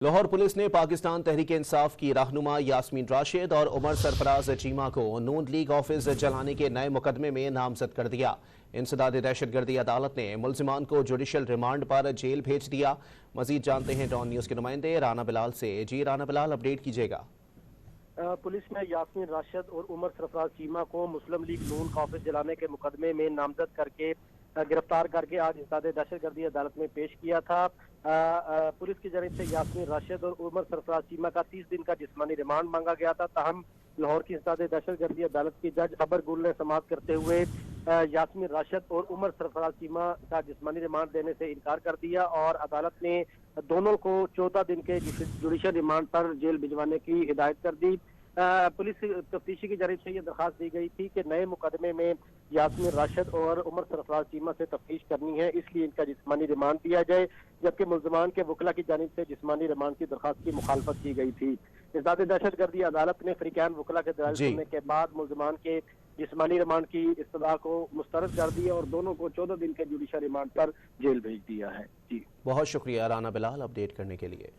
Lahore police ने पाकिस्तान तहरीक इंसाफ की रहनुमा यास्मीन राशिद और उमर सरफराज चीमा को नून लीग ऑफिस जलाने के नए मुकदमे में नामजद कर दिया। इंसदाद दहशतगर्दी अदालत ने मुल्जिमान को जुडिशल रिमांड पर जेल भेज दिया। मजीद जानते हैं डॉन न्यूज के नुमाइंदे राना बिलाल से। जी राना बिलाल, अपडेट कीजिएगा। पुलिस ने यास्मीन राशिद और उमर सरफराज चीमा को मुस्लिम लीग नून का ऑफिस जलाने के मुकदमे में नामजद करके गिरफ्तार करके आज इंसदाद दहशतगर्दी अदालत में पेश किया था। पुलिस की जानिब से यास्मीन राशिद और उमर सरफराज चीमा का 30 दिन का जिस्मानी रिमांड मांगा गया था। ताहम लाहौर की इंसदाद दहशतगर्दी अदालत की जज अबर गुल ने समाअत करते हुए यास्मीन राशिद और उमर सरफराज चीमा का जिस्मानी रिमांड देने से इनकार कर दिया और अदालत ने दोनों को 14 दिन के जुडिशल रिमांड पर जेल भिजवाने की हिदायत कर दी। पुलिस तफ्तीशी की जानिब से यह दरखास्त दी गई थी कि नए मुकदमे में यास्मीन राशिद और उमर सरफराज चीमा से तफ्तीश करनी है, इसलिए इनका जिस्मानी रिमांड दिया जाए, जबकि मुल्जिमान के वकला की जानिब से जिस्मानी रिमांड की दरखास्त की मुखालफत की गई थी। इंसदाद दहशतगर्दी अदालत ने फरीकान वकला के दलाइल सुनने के बाद मुल्जिमान के जिस्मानी रिमांड की इस्तदा को मुस्तरद कर दिया और दोनों को 14 दिन के जुडिशल रिमांड पर जेल भेज दिया है। जी, बहुत शुक्रिया राना बिलाल अपडेट करने के लिए।